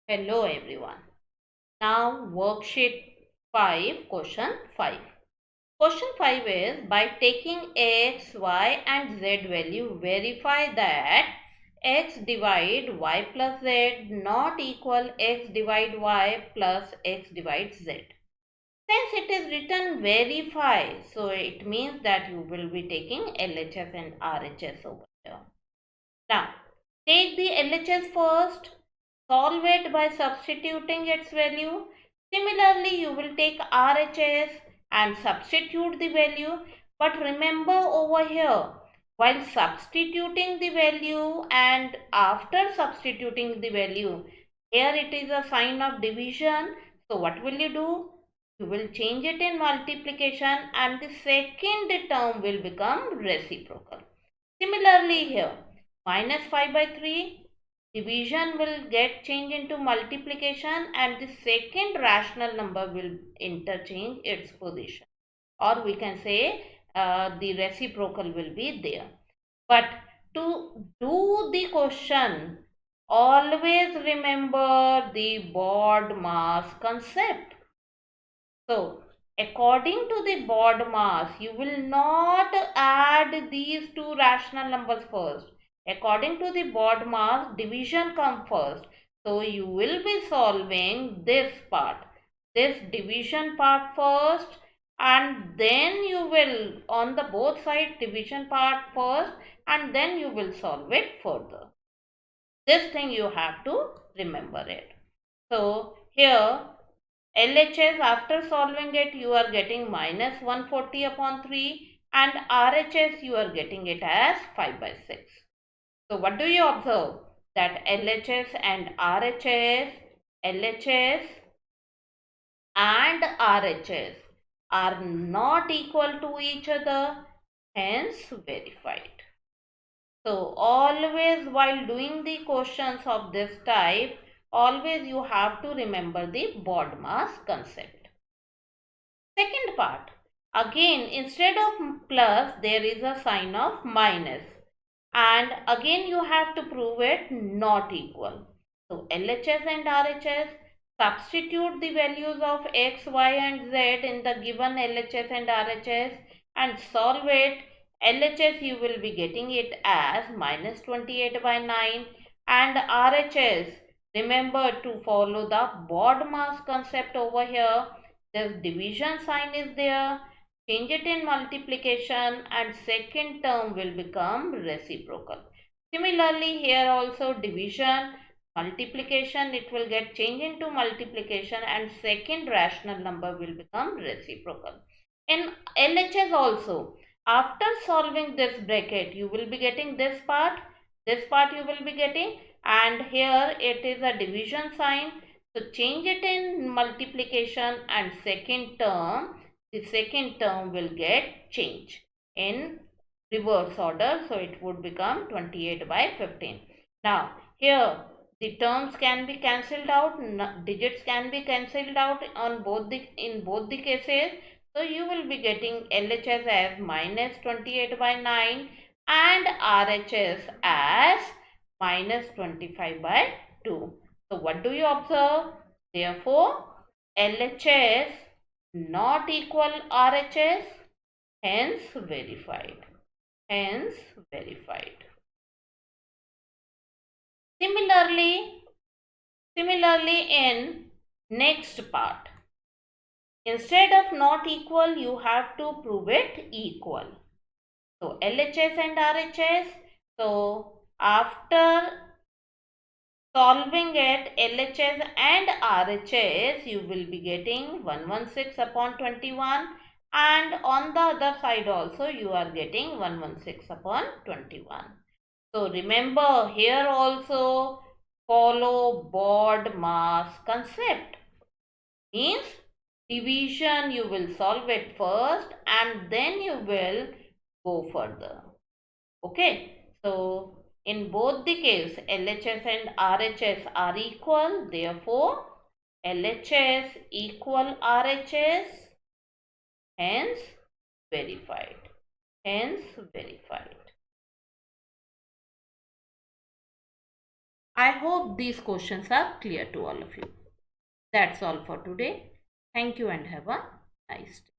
Hello everyone. Now worksheet 5, question 5. Question 5 is by taking x, y and z value verify that x divide y plus z not equal x divide y plus x divide z. Since it is written verify, so it means that you will be taking LHS and RHS over here. Now, take the LHS first, solve it by substituting its value. Similarly, you will take RHS and substitute the value. But remember over here, while substituting the value and after substituting the value, here it is a sign of division. So what will you do? You will change it in multiplication and the second term will become reciprocal. Similarly here, minus 5 by 3, division will get changed into multiplication and the second rational number will interchange its position. Or we can say the reciprocal will be there. But to do the question, always remember the BOD-MAS concept. So, according to the BOD-MAS, you will not add these two rational numbers first. According to the BOD-MAS, division comes first. So, you will be solving this part, this division part first, and then you will, on the both sides, division part first, and then you will solve it further. This thing you have to remember it. So, here LHS after solving it you are getting minus 140 upon 3 and RHS you are getting it as 5 by 6. So what do you observe? That LHS and RHS are not equal to each other, hence verified. So always while doing the questions of this type, always you have to remember the BOD-MAS concept. Second part, again instead of plus there is a sign of minus and again you have to prove it not equal. So LHS and RHS, substitute the values of x, y and z in the given LHS and RHS and solve it. LHS you will be getting it as minus 28 by 9 and RHS, remember to follow the BOD-MAS concept over here. This division sign is there, change it in multiplication and second term will become reciprocal. Similarly here also division, multiplication, it will get changed into multiplication and second rational number will become reciprocal. In LHS also, after solving this bracket you will be getting this part you will be getting, and here it is a division sign. So change it in multiplication and the second term will get changed in reverse order. So it would become 28 by 15. Now here the terms can be cancelled out, digits can be cancelled out on in both the cases. So you will be getting LHS as minus 28 by 9 and RHS as minus 25 by 2. So what do you observe? Therefore, LHS not equal RHS, hence verified. Hence verified. Similarly in next part, instead of not equal, you have to prove it equal. So LHS and RHS. So after solving it, LHS and RHS, you will be getting 116 upon 21 and on the other side also you are getting 116 upon 21. So remember here also follow BOD-MAS concept. Means division you will solve it first and then you will go further. Okay. So in both the case LHS and RHS are equal. Therefore LHS equal RHS, hence verified. Hence verified. I hope these questions are clear to all of you. That's all for today. Thank you and have a nice day.